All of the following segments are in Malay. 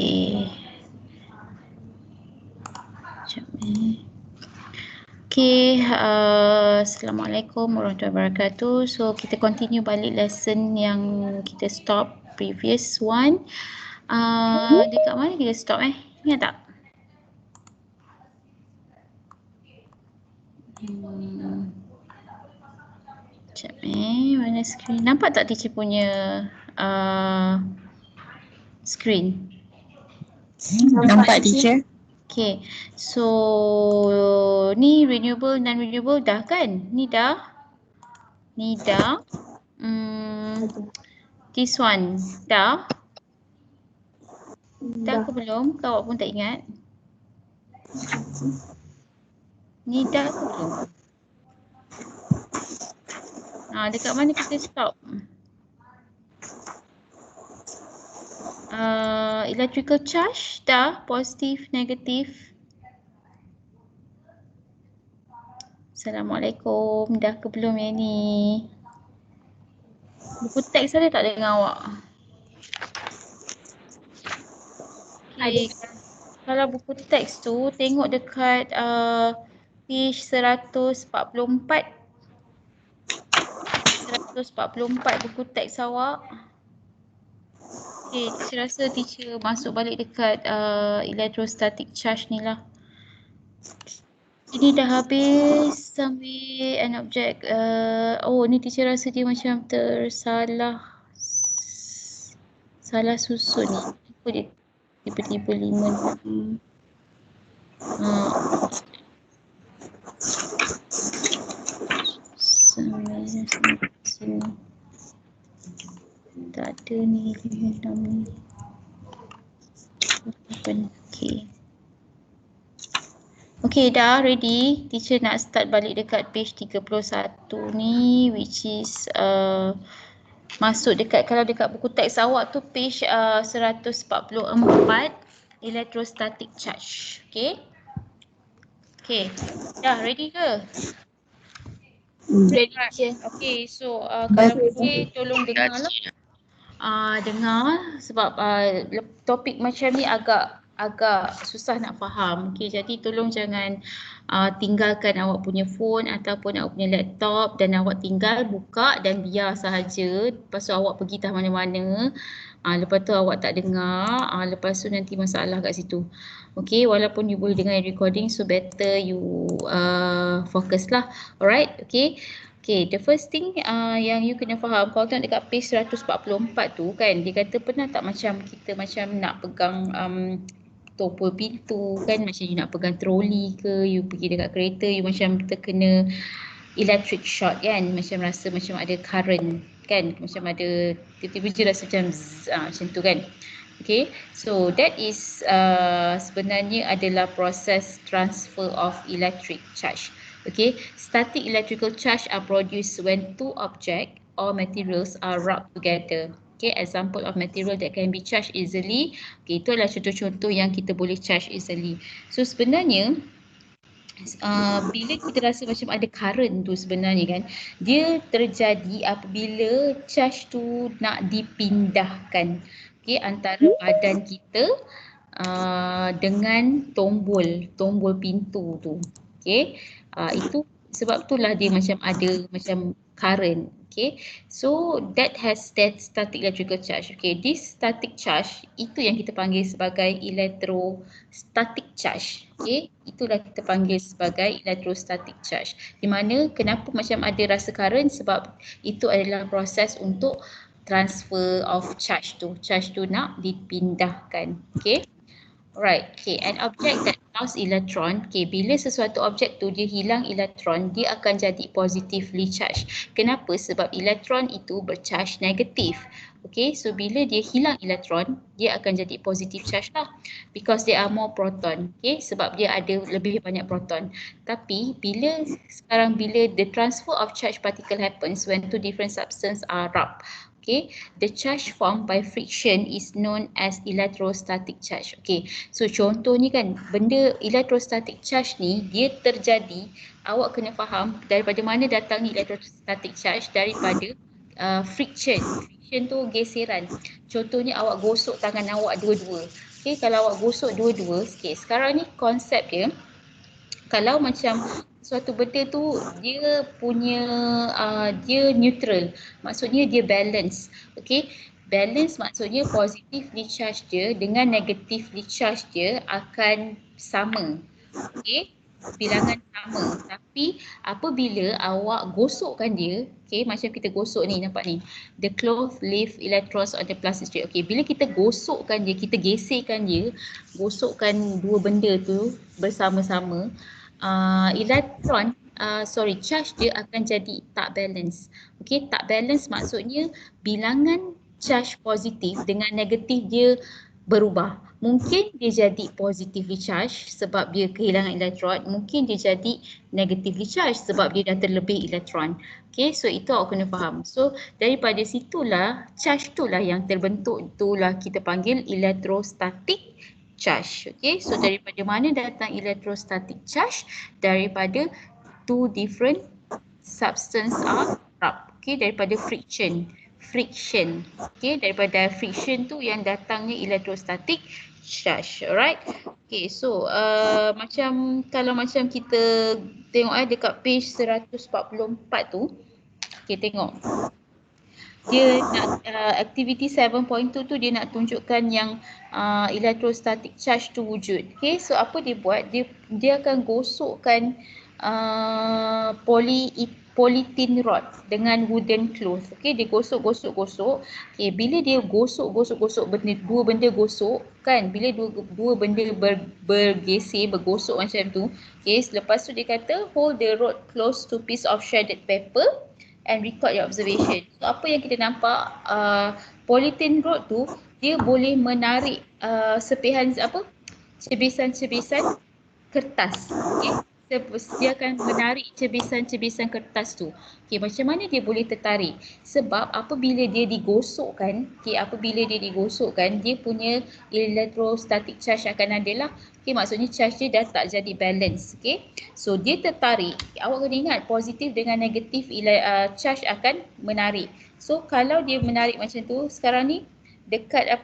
Okay. Okay, Assalamualaikum warahmatullahi wabarakatuh. So kita continue balik lesson yang kita stop previous one. Dekat mana kita stop Ingat tak? Sekejap mana screen? Nampak tak teacher punya screen? Nampak teacher. Okay, so ni renewable non-renewable dah kan? Ni dah. This one dah. Dah ke belum? Kau pun tak ingat. Ni dah ke belum? Dekat mana kita stop? Electrical charge dah, positif, negatif. Assalamualaikum, dah ke belum yang ni? Buku teks ada tak dengan awak? Okay. Kalau buku teks tu tengok dekat page 144. 144 buku teks awak. Okay, teacher rasa teacher masuk balik dekat electrostatic charge ni lah. Ini dah habis sambil an object. Ni teacher rasa dia macam tersalah. Salah susun ni. Apa dia tiba-tiba 5 sini. Tak ada ni 5 ni. Okay, dah ready. Teacher nak start balik dekat page 31 ni, which is masuk dekat, kalau dekat buku teks awak tu page 144, electrostatic charge. Okay. Okay, dah ready ke? Ready teacher. Okay, so kalau boleh tolong dengar lah. Dengar sebab topik macam ni agak susah nak faham. Okay, jadi tolong jangan tinggalkan awak punya phone ataupun awak punya laptop dan awak tinggal buka dan biar sahaja. Lepas tu awak pergi tak mana-mana. Lepas tu awak tak dengar. Lepas tu nanti masalah kat situ. Okay, walaupun you boleh dengar recording, so better you fokus lah. Alright, okay. Okay, the first thing yang you kena faham, kalau tengok dekat page 144 tu kan, dia kata pernah tak macam kita macam nak pegang tombol pintu kan, macam you nak pegang troli ke, you pergi dekat kereta, you macam terkena electric shock kan, macam rasa macam ada current kan, macam ada tiba-tiba je rasa macam tu kan. Okay, so that is sebenarnya adalah proses transfer of electric charge. Okay, static electrical charge are produced when two objects or materials are rubbed together. Okay, example of material that can be charged easily. Okay, itu adalah contoh-contoh yang kita boleh charge easily. So sebenarnya bila kita rasa macam ada current tu sebenarnya kan, dia terjadi apabila charge tu nak dipindahkan, okay, antara badan kita dengan tombol pintu tu. Okay, itu sebab itulah dia macam ada macam current. Okay, so that has that static electrical charge. Okay, this static charge itu yang kita panggil sebagai electrostatic charge. Okay, itulah kita panggil sebagai electrostatic charge. Di mana kenapa macam ada rasa current, sebab itu adalah proses untuk transfer of charge tu. Charge tu nak dipindahkan. Okay. Alright, okay, an object that lost electron, okay, bila sesuatu objek tu dia hilang elektron, dia akan jadi positively charged. Kenapa? Sebab elektron itu bercharge negatif. Okay, so bila dia hilang elektron, dia akan jadi positive charge lah. Because there are more proton, okay, sebab dia ada lebih banyak proton. Tapi bila the transfer of charge particle happens when two different substances are rubbed, okay, the charge formed by friction is known as electrostatic charge. Okay, so contoh ni kan, benda electrostatic charge ni dia terjadi, awak kena faham daripada mana datang ni electrostatic charge, daripada friction. Friction tu geseran. Contohnya awak gosok tangan awak dua-dua. Okay, kalau awak gosok dua-dua, okay, sekarang ni konsep dia, kalau macam suatu benda tu dia punya dia neutral, maksudnya dia balance. Okay, balance maksudnya positively charge dia dengan negatively charge dia akan sama. Okay, bilangan sama. Tapi apabila awak gosokkan dia, okay, macam kita gosok ni, nampak ni, the cloth leave electrons on the plastic strip. Okay, bila kita gosokkan dia, kita geserkan dia, gosokkan dua benda tu bersama-sama, charge dia akan jadi tak balance. Okay, tak balance maksudnya bilangan charge positif dengan negatif dia berubah. Mungkin dia jadi positively charge sebab dia kehilangan elektron, mungkin dia jadi negatively charge sebab dia dah terlebih elektron. Okay, so itu awak kena faham. So daripada situlah charge itulah yang terbentuk, itulah kita panggil electrostatic charge. Okay, so daripada mana datang electrostatic charge? Daripada two different substance are rubbed. Okay, daripada friction. Okay, daripada friction tu yang datangnya electrostatic charge. Alright. Okay, so macam kalau macam kita tengok dekat page 144 tu, okay, tengok. Dia nak activity 7.2 tu dia nak tunjukkan yang electrostatic charge tu wujud. Okay, so apa dia buat? Dia akan gosokkan polythene rod dengan wooden cloth. Okay, dia gosok. Okay, bila dia gosok dua benda gosok kan, bila dua benda bergeser, bergosok macam tu. Okay, selepas tu dia kata hold the rod close to piece of shredded paper and record your observation. So, apa yang kita nampak, polythene rod tu dia boleh menarik cebisan-cebisan kertas. Okay. Dia akan menarik cebisan-cebisan kertas tu. Okay, macam mana dia boleh tertarik? Sebab apabila dia digosokkan, dia punya electrostatic charge akan ada lah. Okay, maksudnya charge dia dah tak jadi balance. Okay, so dia tertarik. Awak kena ingat positif dengan negatif charge akan menarik. So kalau dia menarik macam tu, sekarang ni dekat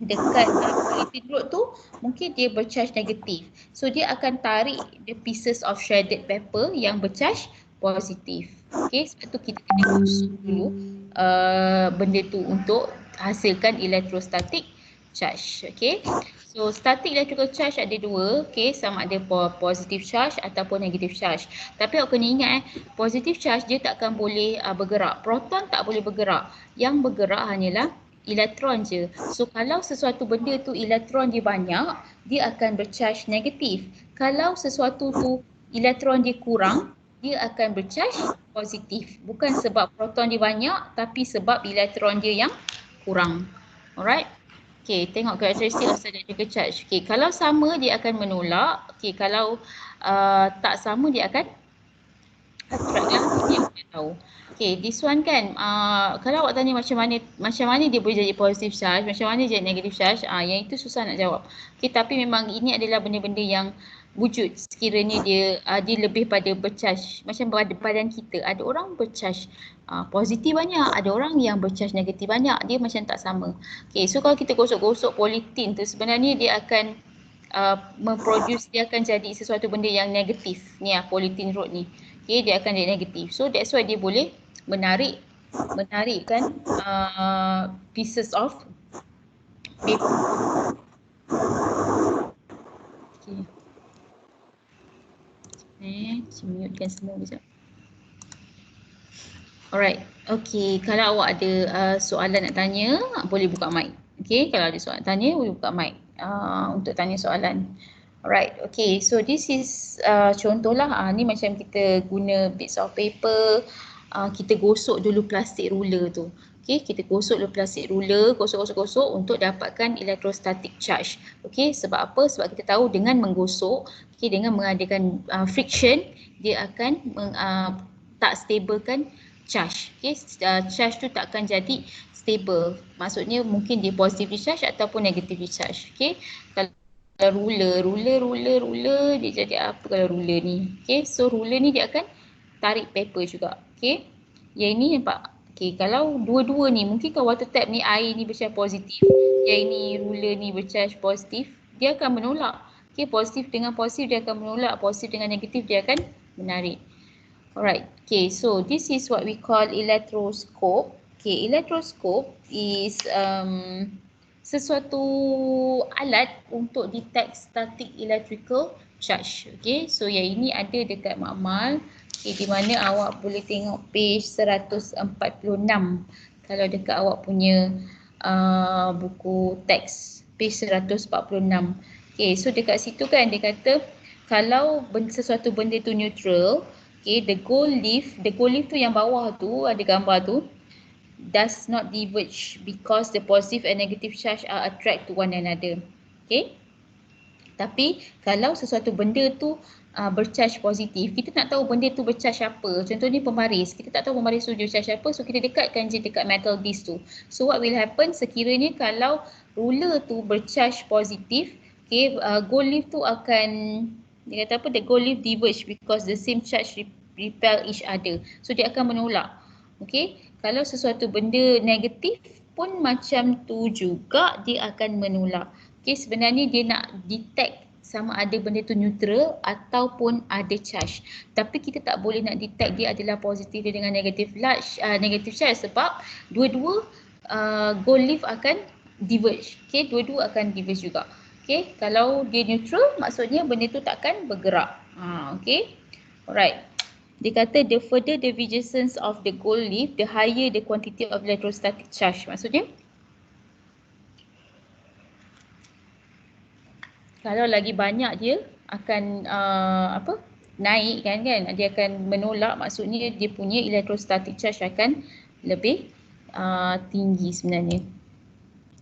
polythene rod tu mungkin dia bercharge negatif. So dia akan tarik the pieces of shredded paper yang bercharge positif. Okay, sebab tu kita kena gosok dulu benda tu untuk hasilkan electrostatic charge. Okay, so static electrical charge ada dua. Okay, sama ada positive charge ataupun negative charge. Tapi awak kena ingat positive charge dia takkan boleh bergerak. Proton tak boleh bergerak. Yang bergerak hanyalah elektron je. So kalau sesuatu benda tu elektron dia banyak, dia akan bercharge negatif. Kalau sesuatu tu elektron dia kurang, dia akan bercharge positif. Bukan sebab proton dia banyak, tapi sebab elektron dia yang kurang. Alright. Okay, tengok karakteristik of electrical charge. Okay, kalau sama dia akan menolak. Okay, kalau tak sama dia akan attract lah. Ini yang kita tahu. Okay, this one kan, kalau awak tanya macam mana dia boleh jadi positive charge, macam mana jadi negative charge, yang itu susah nak jawab. Okay, tapi memang ini adalah benda-benda yang wujud sekiranya dia lebih pada bercharge. Macam badan kita, ada orang bercharge positif banyak, ada orang yang bercharge negatif banyak, dia macam tak sama. Okay, so kalau kita gosok-gosok polythene tu sebenarnya dia akan dia akan jadi sesuatu benda yang negatif ni polythene rod ni. Okay, dia akan jadi negatif. So that's why dia boleh menarikkan pieces of paper. Okay. Mutekan semua sekejap. Alright. Okay, kalau awak ada soalan nak tanya, boleh buka mic. Okay, kalau ada soalan nak tanya, boleh buka mic untuk tanya soalan. Alright, okay, so this is contohlah, ni macam kita guna bits of paper, kita gosok dulu plastik ruler tu. Okay, kita gosok dulu plastik ruler, gosok untuk dapatkan electrostatic charge. Okay, sebab apa? Sebab kita tahu dengan menggosok, okay, dengan mengadakan friction, dia akan tak stablekan charge. Okay, charge tu tak akan jadi stable. Maksudnya mungkin dia positively charge ataupun negatively charge. Okay, kalau ruler dia jadi apa kalau ruler ni? Okay, so ruler ni dia akan tarik paper juga. Okay, yang ini nampak Okay, kalau dua-dua ni, mungkin kalau water tap ni air ni bercharge positif, yang ini ruler ni bercharge positif, dia akan menolak. Okay, positif dengan positif dia akan menolak, positif dengan negatif dia akan menarik. Alright, okay, so this is what we call electroscope. Okay, electroscope is sesuatu alat untuk detect static electrical charge. Okay, so yang ini ada dekat makmal. Okay, di mana awak boleh tengok page 146 kalau dekat awak punya buku teks page 146. Okay, so dekat situ kan dia kata kalau sesuatu benda tu neutral, okay, the gold leaf tu yang bawah tu ada gambar tu does not diverge because the positive and negative charge are attract to one another. Okay. Tapi kalau sesuatu benda tu bercharge positif, kita nak tahu benda tu bercharge apa. Contohnya pembaris, kita tak tahu pembaris tu bercharge apa, so kita dekatkan je dekat metal disc tu. So what will happen sekiranya kalau ruler tu bercharge positif, okay, gold leaf tu akan, dia kata apa, the gold leaf diverge because the same charge repel each other. So dia akan menolak. Okay, kalau sesuatu benda negatif pun macam tu juga, dia akan menolak. Okay, sebenarnya dia nak detect sama ada benda tu neutral ataupun ada charge. Tapi kita tak boleh nak detect dia adalah positif dengan negatif charge sebab dua-dua gold leaf akan diverge. Okay, dua-dua akan diverge juga. Okay, kalau dia neutral maksudnya benda tu takkan bergerak. Okay, alright. Dia kata the further divergence of the gold leaf, the higher the quantity of electrostatic charge. Maksudnya kalau lagi banyak dia akan naik kan, dia akan menolak, maksudnya dia punya electrostatic charge akan lebih tinggi sebenarnya.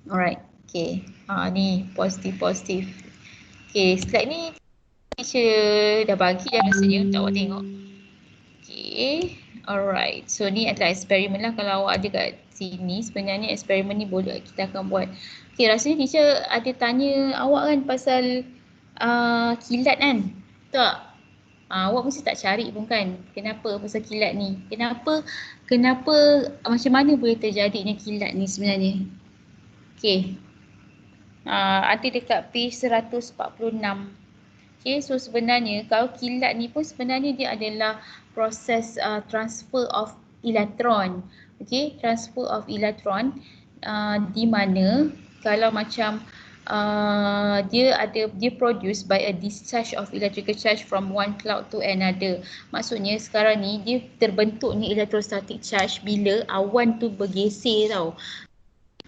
Alright, okay, ni positif. Okay, slide ni teacher dah bagi dah rasanya untuk awak tengok. Okay, alright, so ni adalah eksperimen lah. Kalau awak ada kat sini, sebenarnya eksperimen ni boleh kita akan buat. Okay, rasanya teacher ada tanya awak kan pasal kilat kan? Tak? Awak mesti tak cari pun kan? Kenapa pasal kilat ni? Kenapa macam mana boleh terjadinya kilat ni sebenarnya? Okay. Ada dekat page 146. Okay, so sebenarnya kalau kilat ni pun sebenarnya dia adalah proses transfer of electron. Okay, transfer of electron di mana kalau macam dia produced by a discharge of electrical charge from one cloud to another. Maksudnya sekarang ni dia terbentuknya electrostatic charge bila awan tu bergeser tau.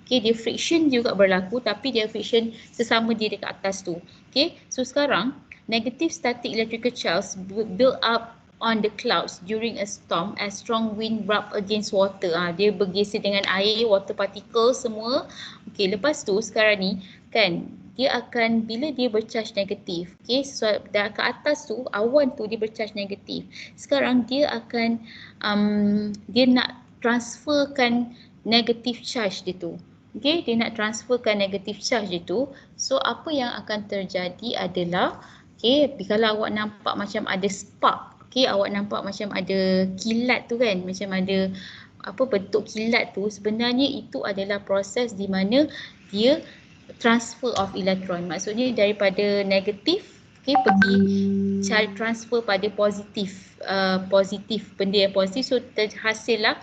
Okay, dia friction juga berlaku tapi dia friction sesama dia dekat atas tu. Okay, so sekarang negative static electrical charge build up on the clouds during a storm as strong wind rub against water. Dia bergeser dengan air, water particle semua. Okay, lepas tu sekarang ni kan dia akan, bila dia bercharge negatif, okay, so dah ke atas tu awan tu dia bercharge negatif. Sekarang dia akan dia nak transferkan negative charge dia tu. Okay, dia nak transferkan negative charge itu. So apa yang akan terjadi adalah, okay, kalau awak nampak macam ada spark, okay, awak nampak macam ada kilat tu kan, macam ada bentuk kilat tu, sebenarnya itu adalah proses di mana dia transfer of electron. Maksudnya daripada negatif, okay, pergi transfer pada positif, benda yang positif, so terhasillah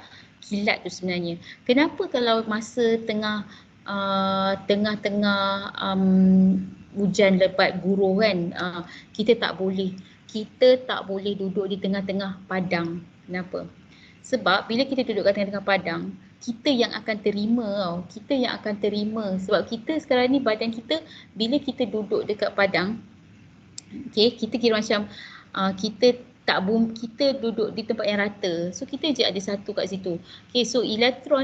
kilat tu sebenarnya. Kenapa kalau masa tengah-tengah hujan lebat guruh kan, kita tak boleh duduk di tengah-tengah padang. Kenapa? Sebab bila kita duduk kat tengah-tengah padang, kita yang akan terima tau. Kita yang akan terima. Sebab kita sekarang ni badan kita, bila kita duduk dekat padang, okay, kita kira macam kita duduk di tempat yang rata. So kita je ada satu kat situ. Okay, so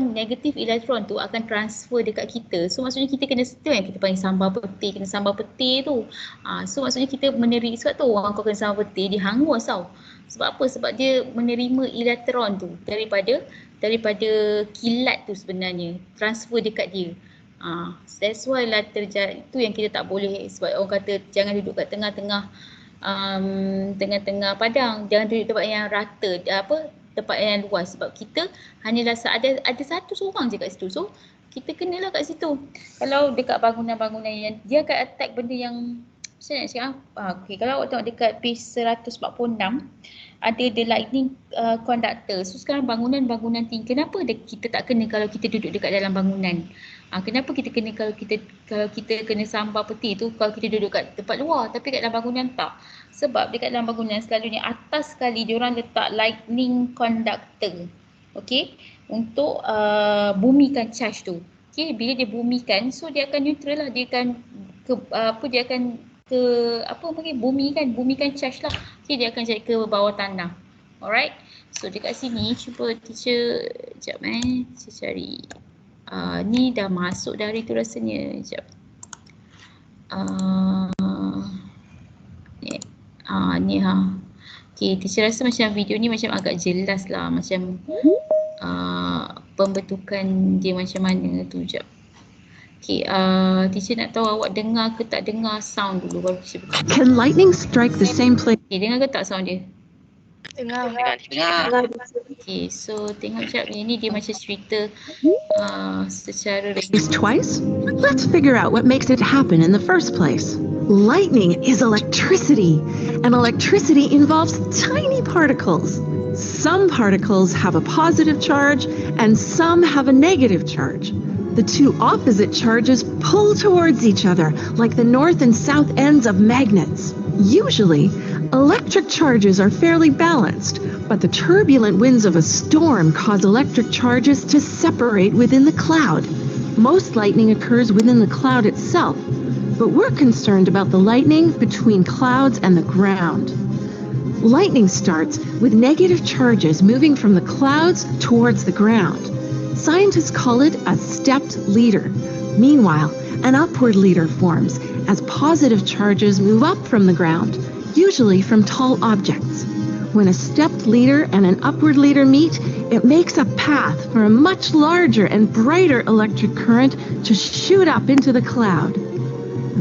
negatif elektron tu akan transfer dekat kita. So maksudnya kita kena, tu yang kita panggil sambar peti, kena sambar peti tu. So maksudnya kita menerima, sebab tu orang kau kena sambar peti, dia hangus tau. Sebab apa? Sebab dia menerima elektron tu daripada kilat tu sebenarnya. Transfer dekat dia. That's why lah terjadi, itu yang kita tak boleh, sebab orang kata jangan duduk kat tengah-tengah padang, jangan duduk tempat yang rata, tempat yang luas sebab kita hanya rasa ada satu seorang je kat situ. So kita kenalah kat situ. Kalau dekat bangunan-bangunan yang dia akan attack benda yang saya nak cakap okay, kalau awak tengok dekat page 146 ada the lightning conductor. So sekarang bangunan-bangunan tinggi, kenapa kita tak kena kalau kita duduk dekat dalam bangunan? Kenapa kita kena kalau kita kena sambar peti tu kalau kita duduk kat tempat luar, tapi kat dalam bangunan tak? Sebab dekat dalam bangunan selalunya atas sekali diorang letak lightning conductor. Okey, untuk bumikan charge tu. Okey, bila dia bumikan, so dia akan neutral lah, dia akan bumikan charge lah. Okey, dia akan jadi ke bawah tanah. Alright. So dekat sini cuba teacher jap saya cari. Ni dah masuk dari tu rasanya. Jap. Ni Okay, teacher rasa macam video ni macam agak jelas lah, macam pembentukan dia macam mana tu. Jap. Okay, teacher nak tahu awak dengar ke tak dengar sound dulu baru teacher buka. Can lightning strike the same place? Okay, dengar ke tak sound dia? Dengar. Okay, so tengok jap ni dia macam cerita secara Twice? Let's figure out what makes it happen in the first place. Lightning is electricity, and electricity involves tiny particles. Some particles have a positive charge, and some have a negative charge. The two opposite charges pull towards each other like the north and south ends of magnets. Usually, electric charges are fairly balanced, but the turbulent winds of a storm cause electric charges to separate within the cloud. Most lightning occurs within the cloud itself, but we're concerned about the lightning between clouds and the ground. Lightning starts with negative charges moving from the clouds towards the ground. Scientists call it a stepped leader. Meanwhile, an upward leader forms as positive charges move up from the ground, usually from tall objects. When a stepped leader and an upward leader meet, it makes a path for a much larger and brighter electric current to shoot up into the cloud.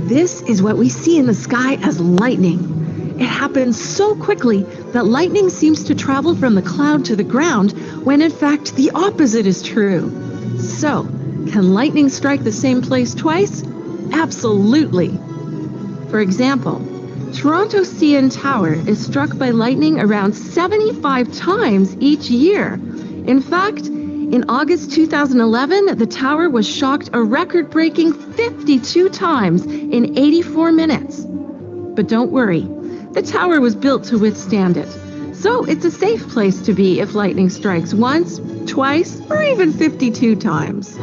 This is what we see in the sky as lightning. It happens so quickly that lightning seems to travel from the cloud to the ground when in fact the opposite is true. So, can lightning strike the same place twice? Absolutely. For example, Toronto CN Tower is struck by lightning around 75 times each year. In fact, in August 2011, the tower was shocked a record-breaking 52 times in 84 minutes. But don't worry, the tower was built to withstand it. So it's a safe place to be if lightning strikes once, twice, or even 52 times.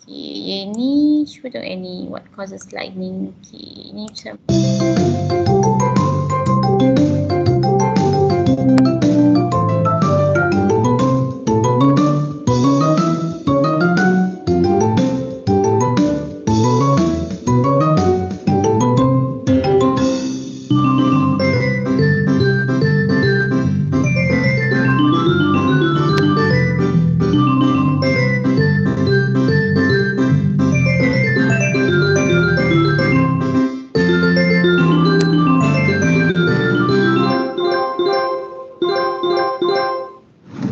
Okay, ni cuba tengok ni what causes lightning. Okay, ni macam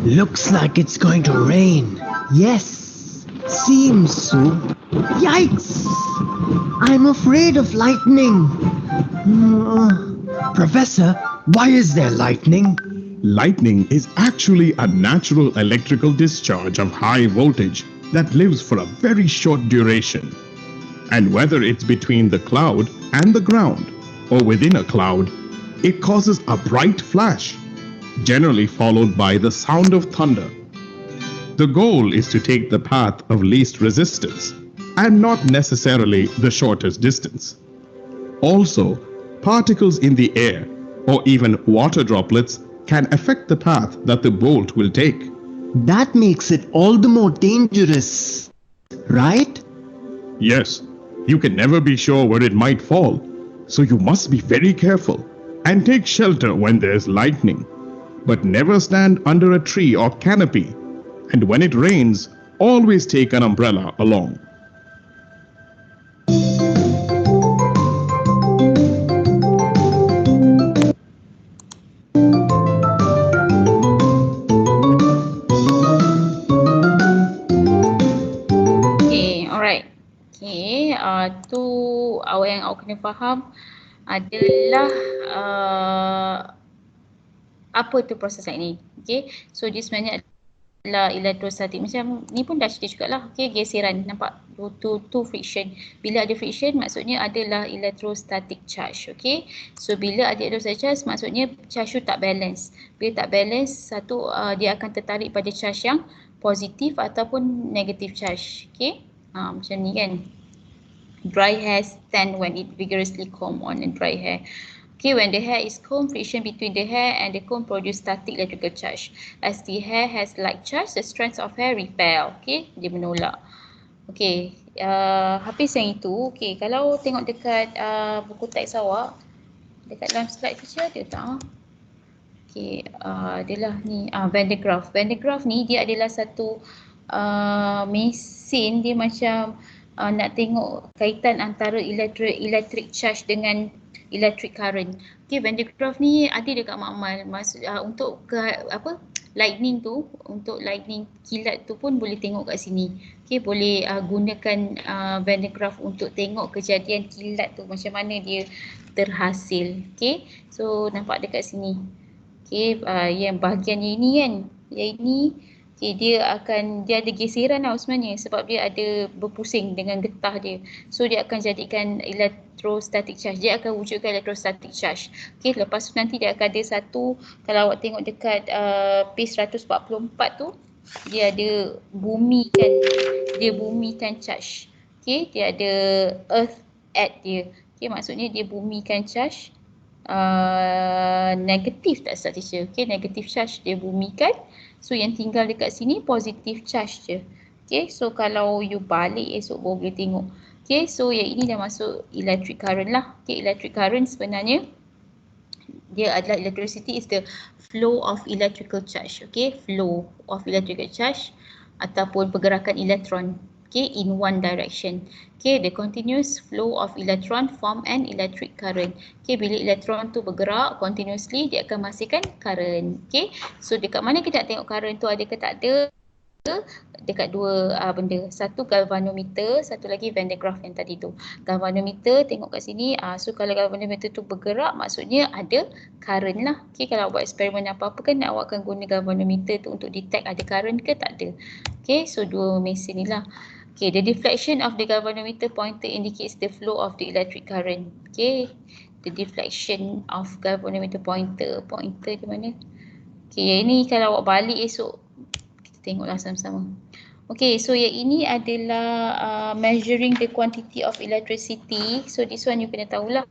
Looks like it's going to rain. Yes, seems so. Yikes! I'm afraid of lightning. Professor, why is there lightning? Lightning is actually a natural electrical discharge of high voltage that lives for a very short duration. And whether it's between the cloud and the ground or within a cloud, it causes a bright flash, generally followed by the sound of thunder. The goal is to take the path of least resistance and not necessarily the shortest distance. Also, particles in the air or even water droplets can affect the path that the bolt will take. That makes it all the more dangerous, right? Yes, you can never be sure where it might fall, so you must be very careful and take shelter when there's lightning. But never stand under a tree or canopy, and when it rains, always take an umbrella along. yang awak kena faham adalah apa tu proses lightning. Okay, so dia sebenarnya adalah elektrostatik. Macam ni pun dah cerita juga lah. Okay, geseran, nampak? Two friction. Bila ada friction maksudnya adalah electrostatic charge. Okay, so bila ada electrostatic charge maksudnya charge tu tak balance. Bila tak balance, satu dia akan tertarik pada charge yang positif ataupun negative charge. Okay, macam ni kan. Dry hair stand when it vigorously comb on a dry hair. Okay, when the hair is combed, friction between the hair and the comb produce static electrical charge. As the hair has light charge, the strands of hair repel. Okay, dia menolak. Okay, habis yang itu. Okay, kalau tengok dekat buku teks awak, dekat dalam slide tu ada tak? Okay, adalah ni Van de Graaff. Van de Graaff ni dia adalah satu mesin, dia macam nak tengok kaitan antara electric charge dengan electric current. Okay, Van de Graaff ni ada dekat makmal. Untuk lightning tu, untuk lightning kilat tu pun boleh tengok kat sini. Okay, boleh gunakan Van de Graaff untuk tengok kejadian kilat tu macam mana dia terhasil. Okay, so nampak dekat sini. Okay, yang bahagian yang ini kan, yang ini okay, dia ada geseran tau sebenarnya sebab dia ada berpusing dengan getah dia. So dia akan jadikan electrostatic charge. Dia akan wujudkan electrostatic charge. Okay, lepas tu nanti dia akan ada satu, kalau awak tengok dekat page 144 tu, dia ada bumikan charge. Okay, dia ada earth at dia. Okay, maksudnya dia bumikan charge negatif tak Ustaz teacher? Okay, negatif charge dia bumikan. So yang tinggal dekat sini positif charge je. Okay, so kalau you balik esok baru boleh tengok. Okay, so yang ini dah masuk electric current lah. Okay, electric current sebenarnya dia adalah electricity is the flow of electrical charge. Okay, flow of electrical charge ataupun pergerakan elektron. Okay, in one direction. Okay, the continuous flow of electron form an electric current. Okay, bila elektron tu bergerak continuously, dia akan menghasilkan current. Okay, so dekat mana kita nak tengok current tu ada ke tak ada? Dekat dua benda. Satu galvanometer, satu lagi Van de Graaff yang tadi tu. Galvanometer tengok kat sini. So kalau galvanometer tu bergerak maksudnya ada current lah. Okay, kalau buat eksperimen apa-apa kan awak akan guna galvanometer tu untuk detect ada current ke tak ada. Okay, so dua mesin ni lah. Okay, the deflection of the galvanometer pointer indicates the flow of the electric current. Okay, the deflection of galvanometer pointer di mana? Okay, yang ini kalau awak balik esok kita tengoklah sama-sama. Okay, so yang ini adalah measuring the quantity of electricity. So this one you kena tahulah.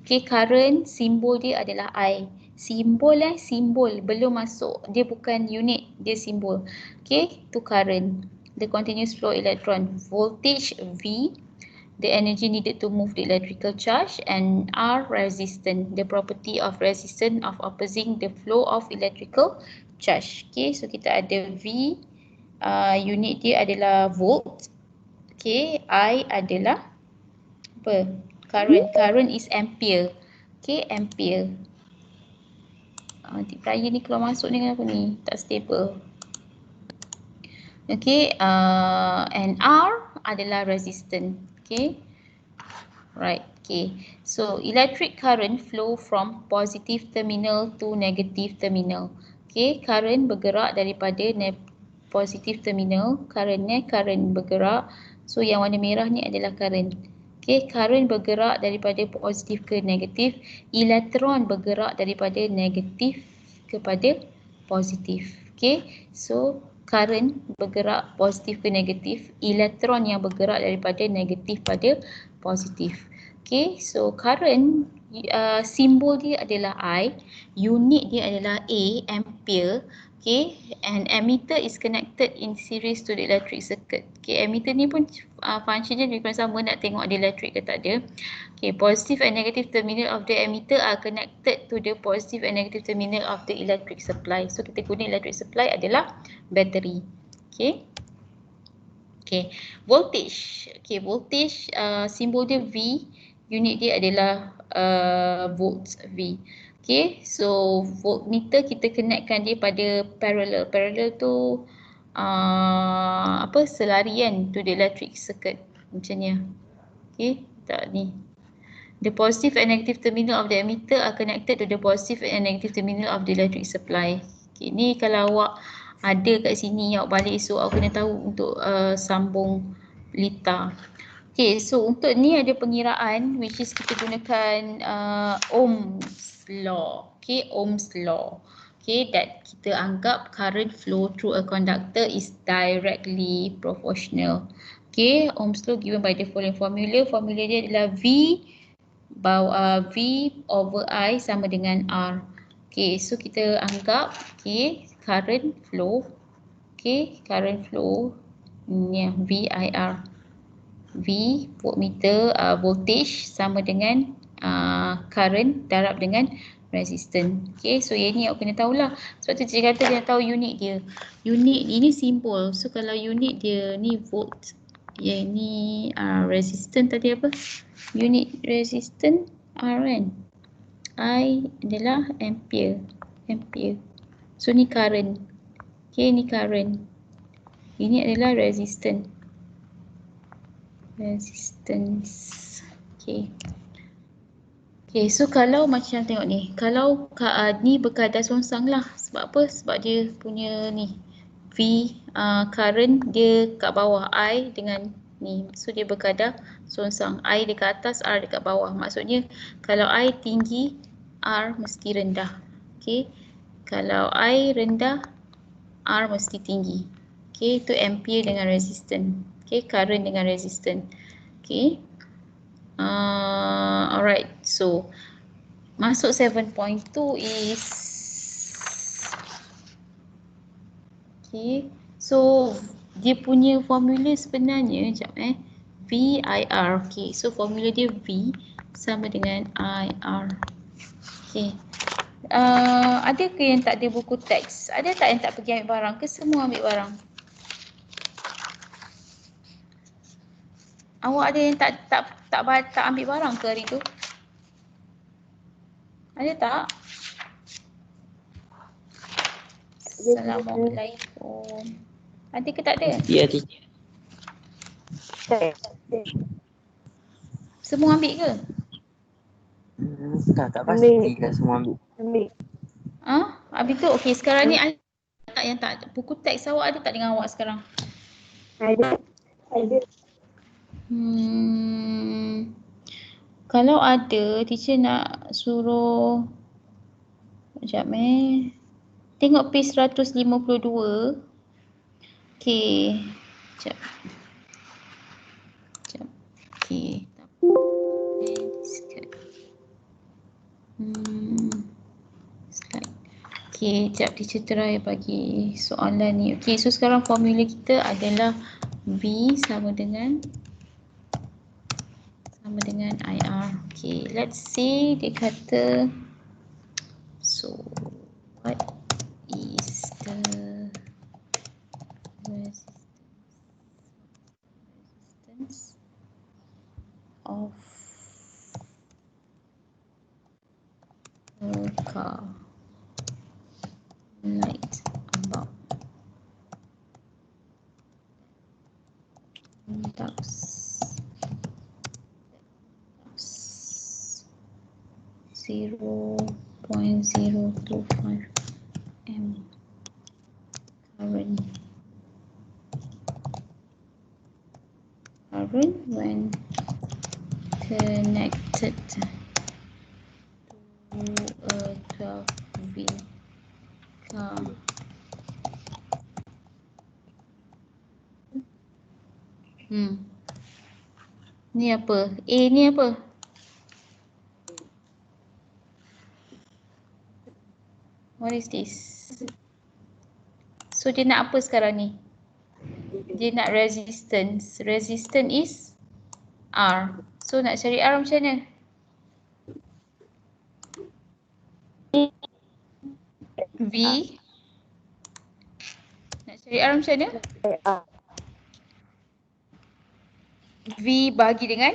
Okay, current simbol dia adalah I. Simbol belum masuk. Dia bukan unit, dia simbol. Okay, tu current. The continuous flow electron. Voltage V, the energy needed to move the electrical charge, and R, resistance, the property of resistance of opposing the flow of electrical charge. Okay, so kita ada V, unit dia adalah volt. Okay, I adalah apa? Current is ampere. Okay, ampere. Tip raya ni keluar masuk dengan apa ni? Tak stable. Okay, and R adalah resistance. Okay, right. Okay, so electric current flow from positive terminal to negative terminal. Okay, current bergerak daripada positive terminal. Current bergerak. So yang warna merah ni adalah current. Okay, current bergerak daripada positif ke negatif. Elektron bergerak daripada negatif kepada positif. Okay, so current bergerak positif ke negatif, elektron yang bergerak daripada negatif pada positif. Okay, so current simbol dia adalah I, unit dia adalah A, ampere. Okay, and ammeter is connected in series to the electric circuit. Okay, ammeter ni pun functionnya juga sama, nak tengok ada elektrik ke tak ada. Okay, positive and negative terminal of the ammeter are connected to the positive and negative terminal of the electric supply. So kita guna electric supply adalah battery. Okay. Okay, voltage. Okay, voltage simbol dia V, unit dia adalah volts V. Okay, so voltmeter kita connectkan dia pada parallel. Parallel tu selarian to the electric circuit macam ni. Okay, tak ni. The positive and negative terminal of the ammeter are connected to the positive and negative terminal of the electric supply. Okay, ni kalau awak ada kat sini, awak balik esok awak kena tahu untuk sambung lita. Okay, so untuk ni ada pengiraan which is kita gunakan Ohm's law. Okay, Ohm's law. Okay, that kita anggap current flow through a conductor is directly proportional. Okay, Ohm's law given by the following formula. Formula dia adalah V over I sama dengan R. Okay, so kita anggap current flow. Okay, current flow ni VIR. V voltmeter voltage sama dengan current darab dengan resistance. Okay, so yang ni awak kena tahulah. Sebab tu dia kata dia tahu unit dia. Unit ini simbol. So kalau unit dia ni volt, yang ni resistance tadi apa? Unit resistance R kan? I adalah ampere. So ni current. Okay, ni current. Ini adalah resistance. Okay. Okay, so kalau macam tengok ni, kalau ni berkadar songsang lah. Sebab apa? Sebab dia punya ni V current dia kat bawah, I dengan ni. So dia berkadar songsang. I dekat atas, R dekat bawah. Maksudnya kalau I tinggi, R mesti rendah. Okay. Kalau I rendah, R mesti tinggi. Okay, itu ampere dengan resistance. Okay, current dengan resistance. Okay. Alright, so masuk 7.2 is okay. So dia punya formula sebenarnya VIR. Okay, so formula dia V sama dengan IR. Okay. Ada ke yang tak ada buku teks? Ada tak yang tak pergi ambil barang ke semua ambil barang? Awak ada yang tak ambil barang ke hari tu? Ada tak? Assalamualaikum. Ada ke tak ada? Ya, teacher. Semua ambil ke? Tak pasti kan semua ambil. Habis tu okey, sekarang ni ada tak yang tak buku teks awak ada tak dengan awak sekarang? Ada. Kalau ada, teacher nak suruh sekejap tengok page 152. Okey. Sekejap. Okey. Slide. Okey, sekejap teacher try bagi soalan ni. Okey, so sekarang formula kita adalah V sama dengan IR. Okay, let's see dia kata, so what is the resistance of a car light about conducts 0.025 M current when connected to a 12V car. Ni apa? Ni apa? What is this? So dia nak apa sekarang ni? Dia nak resistance. Resistance is R. So nak cari R macam mana? V. Nak cari R macam mana? V bagi dengan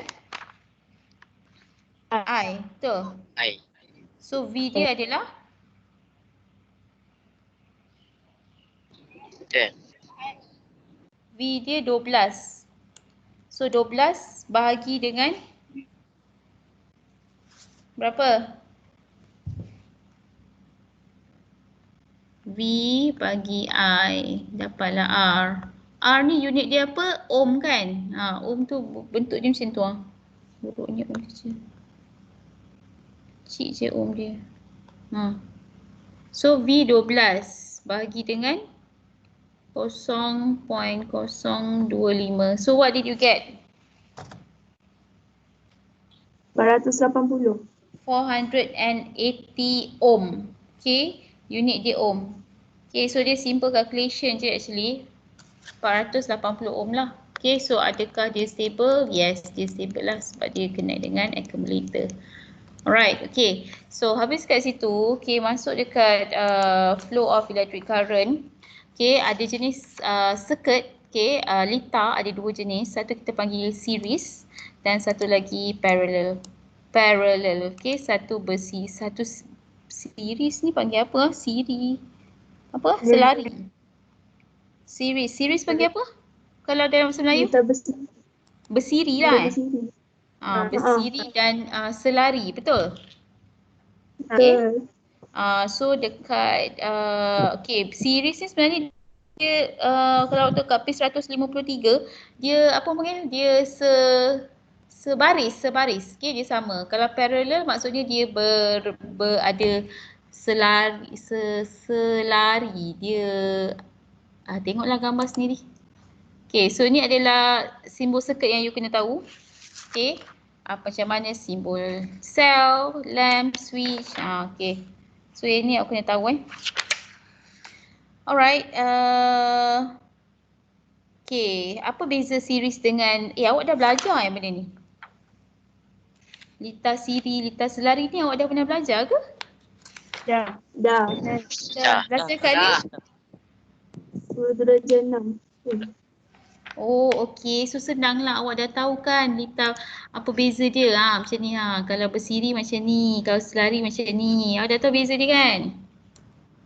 I. Betul? I. So V dia adalah 10. V dia 12. So 12 bahagi dengan Berapa? V bagi I dapatlah R. R ni unit dia apa? Ohm kan? Ohm tu bentuk dia macam tu ah. Buruknya ohm kecil. Kecil je ohm dia. So V 12 bahagi dengan 0.025. So what did you get? 480. 480 ohm. Okay, unit dia ohm. Okay, so dia simple calculation je actually. 480 ohm lah. Okay, so adakah dia stable? Yes, dia stable lah sebab dia connect dengan accumulator. Alright, okay. So habis kat situ, okay, masuk dekat flow of electric current. Okay, ada jenis circuit, okay, litar ada dua jenis. Satu kita panggil series dan satu lagi parallel. Okay, satu series ni panggil apa? Selari. Series panggil apa? Kalau dalam bahasa Melayu? Kita bersiri. Bersiri lah. Bersiri. Bersiri dan selari, betul? Okay. So dekat okay, series ni sebenarnya dia kalau dekat page 153 dia apa panggil? Dia sebaris. Okay, dia sama. Kalau parallel maksudnya dia ada selari. Dia tengoklah gambar sendiri. Okay, so ni adalah simbol circuit yang you kena tahu. Okay, macam mana simbol cell, lamp, switch. Okay, so yang ni aku kena tahu Alright, okay, apa beza series dengan, awak dah belajar benda ni? Litar siri, litar selari ni awak dah pernah belajar ke? Dah. Berapa kali? Darjah 6. Oh, okey. So senang lah, awak dah tahu kan litar apa beza dia. Macam ni Kalau bersiri macam ni, kalau selari macam ni. Awak dah tahu beza dia kan?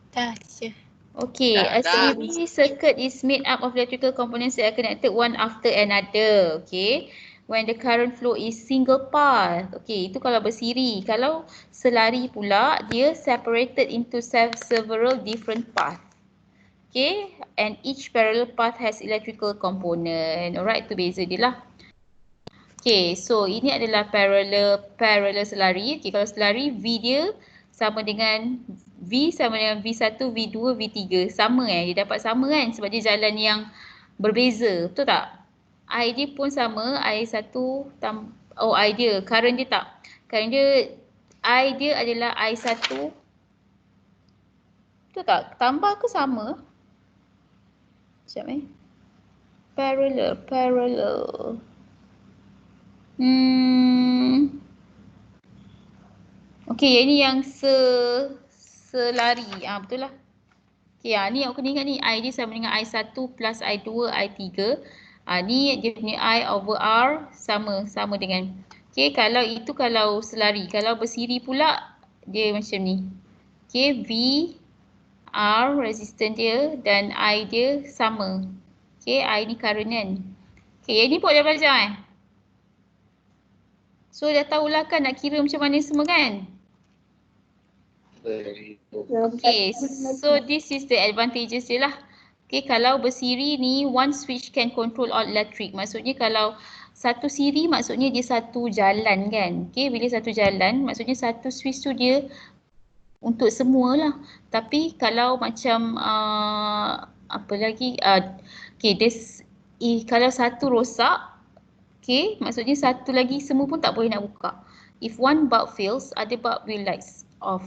Dah, teacher. Okay, a series circuit is made up of electrical components that are connected one after another. Okay, when the current flow is single path. Okay, itu kalau bersiri. Kalau selari pula, dia separated into several different paths. Okay, and each parallel path has electrical component. Alright, itu beza dia lah. Okay, so ini adalah parallel selari. Okay, kalau selari V dia sama dengan V1, V2, V3. Sama dia dapat sama kan sebab dia jalan yang berbeza. Betul tak? I dia pun sama, I1 I dia, current dia tak. Current dia, I dia adalah I1. Betul tak? Tambah ke sama? Sekejap Parallel. Okay, ini yang selari. Betul lah. Okay, ni aku kena ingat ni. I dia sama dengan I1 plus I2, I3. Ni dia punya I over R sama dengan. Okay, kalau selari. Kalau bersiri pula, dia macam ni. Okay, V, R, resistance dia dan I dia sama. Okay, I ni current kan. Okay, yang ni pun dah belajar So dah tahulah kan nak kira macam mana semua kan? Okay, so this is the advantages je lah. Okay, kalau bersiri ni one switch can control all electric. Maksudnya kalau satu siri maksudnya dia satu jalan kan. Okay, bila satu jalan maksudnya satu switch tu dia untuk semua lah. Tapi kalau macam apa lagi? Okay, kalau satu rosak, okay, maksudnya satu lagi semua pun tak boleh nak buka. If one bulb fails, other bulb will lights off.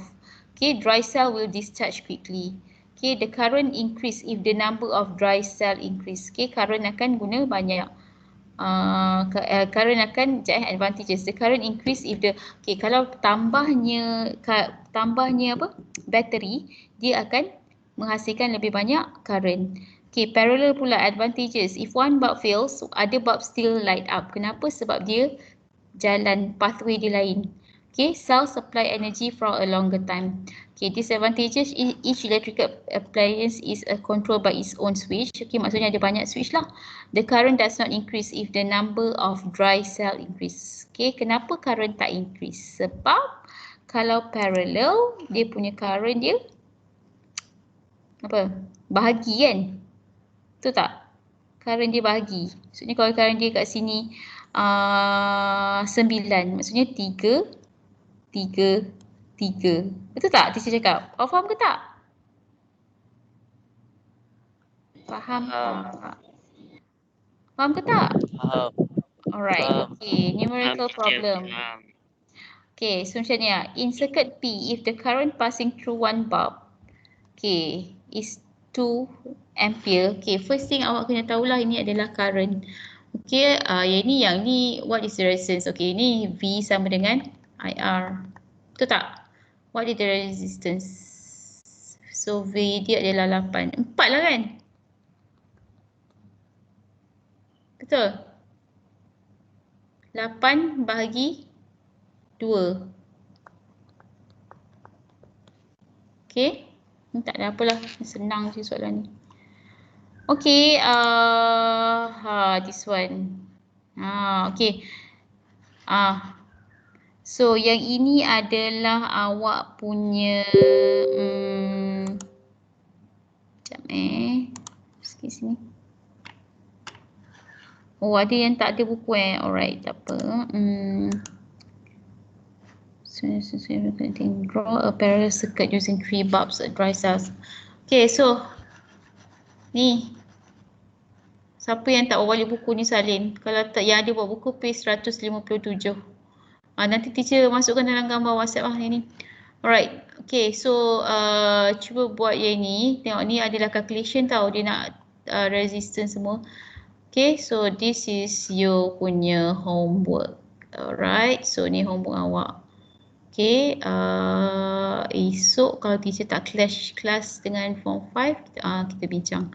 Okay, dry cell will discharge quickly. Okay, the current increase if the number of dry cell increase. Okay, current akan guna banyak. Current akan advantages. The current increase if the kalau tambahnya apa? Bateri, dia akan menghasilkan lebih banyak current. Okay, parallel pula advantages. If one bulb fails, other bulb still light up. Kenapa? Sebab dia jalan pathway dia lain. Okay, cells supply energy for a longer time. Okay, disadvantages, each electrical appliance is controlled by its own switch. Okay, maksudnya ada banyak switch lah. The current does not increase if the number of dry cell increase. Okay, kenapa current tak increase? Sebab kalau parallel, dia punya current dia apa? Bahagi kan? Betul tak? Current dia bahagi. Maksudnya kalau current dia kat sini 9, maksudnya 3. Betul tak teacher cakap? Awak faham ke tak? Faham tak? Faham ke tak? Faham. Alright, Faham. okay. Numerical Faham, teacher. problem. Faham. Okay, so macam ni lah. In circuit P, if the current passing through one bulb, okay, is 2 ampere. Okay, first thing awak kena tahulah ini adalah current. Okay, yang ni what is the resistance? Okay, ini V sama dengan IR. Betul tak? What is the resistance? So V dia adalah 8. 4 lah kan? Betul? 8 bahagi 2. Okay? Tak ada apalah. Senang je soalan ni. Okay. This one. Okay. So yang ini adalah awak punya sekejap sikit sini. Oh, ada yang tak ada buku Alright, tak apa. Draw a parallel circuit using 3 bulbs at dry cells. Okay, so ni siapa yang tak balik buku ni salin? Kalau tak yang ada buat buku page 157. Nanti teacher masukkan dalam gambar WhatsApp lah ni. Alright. Okay, so cuba buat yang ni. Tengok ni adalah calculation tau. Dia nak resistance semua. Okay, so this is your punya homework. Alright, so ni homework awak. Okay, esok kalau teacher tak clash kelas dengan form 5, kita bincang.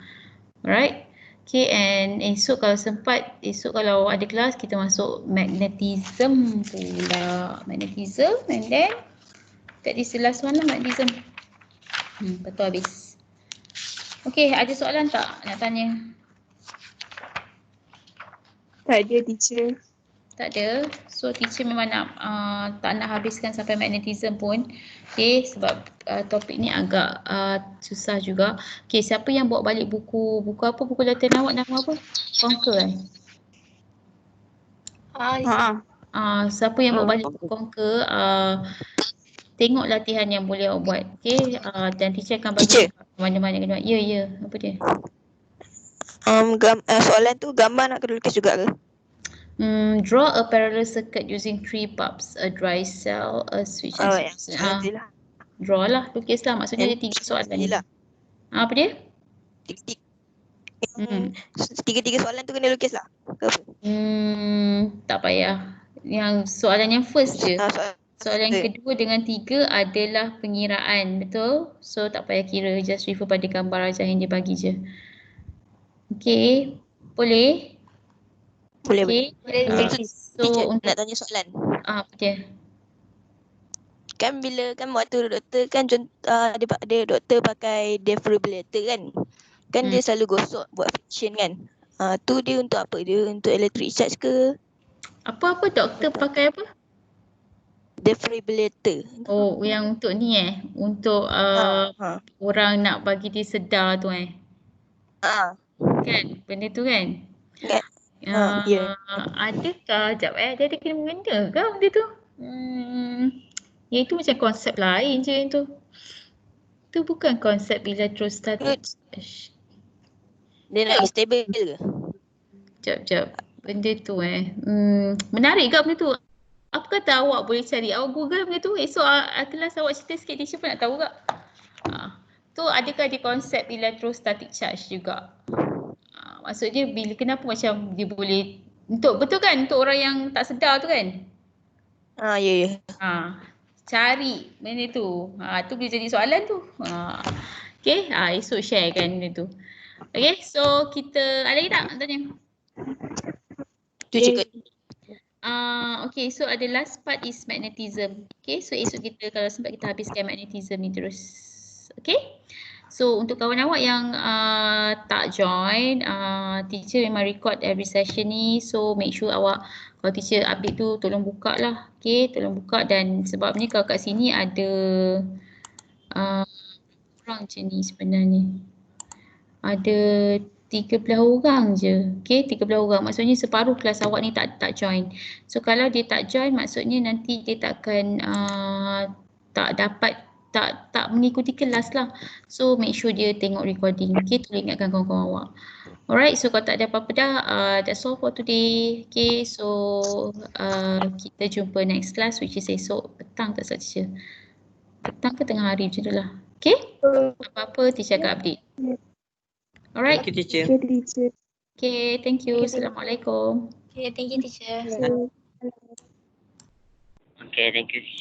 Alright. Okay, and esok kalau sempat, esok kalau ada kelas, kita masuk magnetism pula. Magnetism, and then that is the last one lah, magnetism. Betul habis. Okay, ada soalan tak nak tanya? Tak ada teacher. Tak ada. So teacher memang nak tak nak habiskan sampai magnetism pun. Okay, sebab topik ni agak susah juga. Okay, siapa yang bawa balik buku apa? Buku latihan awak nama apa? Conquer siapa yang bawa balik buku Conquer, tengok latihan yang boleh awak buat. Okay, dan teacher akan bagi mana-mana kena. Ya, apa dia? Soalan tu gambar nak kena lukis juga ke? Draw a parallel circuit using 3 bulbs, a dry cell, a switch. Draw lah, lukis lah. Maksudnya dia 3 soalan. Lah. Apa dia? Tiga soalan tu kena lukis lah. Ke apa? Tak payah. Yang soalan yang first je. Soalan yang kedua dengan 3 adalah pengiraan, betul? So tak payah kira, just refer pada gambar aja yang dia bagi je. Okay, boleh? Boleh. So nak tanya soalan. Apa dia? Kan bila kan waktu doktor kan dia doktor pakai defibrillator kan. Kan dia selalu gosok buat friction kan. Tu dia untuk apa? Dia untuk electric charge ke? Apa doktor pakai apa? Defibrillator. Oh, yang untuk ni untuk orang nak bagi dia sedar tu Kan? Benda tu kan? Kan? Adakah dia ada kena mengena ke benda tu? Yang itu macam konsep lain je yang tu. Tu bukan konsep electrostatic. Dia nak stable ke? Sekejap. Benda tu menarik ke benda tu? Apa kata awak boleh cari? Awak Google benda tu. Esok kelas awak cerita sikit, teacher pun nak tahu tak? Tu adakah dia konsep electrostatic charge juga? Maksudnya kenapa macam dia boleh betul kan untuk orang yang tak sedar tu kan? Ya. Cari benda tu. Tu boleh jadi soalan tu. Okay, esok share kan benda tu. Okay, so kita ada lagi tak nak tanya? Tu je kot. Okay, so ada last part is magnetism. Okay, so esok kita kalau sempat kita habiskan magnetism ni terus. Okay, so untuk kawan awak yang tak join, teacher memang record every session ni. So make sure awak kalau teacher update tu tolong buka lah. Okay, tolong buka dan sebabnya kalau kat sini ada orang je ni sebenarnya. Ada 13 orang je. Okay, 13 orang. Maksudnya separuh kelas awak ni tak join. So kalau dia tak join, maksudnya nanti dia takkan tak dapat tak mengikuti kelas lah. So make sure dia tengok recording. Okay, tolong ingatkan kawan-kawan awak. Alright, so kalau tak ada apa-apa dah, that's all for today. Okay, so kita jumpa next class which is esok petang tak salah teacher. Petang ke tengah hari macam tu lah. Okay, apa-apa teacher akan update. Alright. Thank you, teacher. Okay, teacher. Okay, thank you. Assalamualaikum. Okay, thank you teacher. Okay, thank you.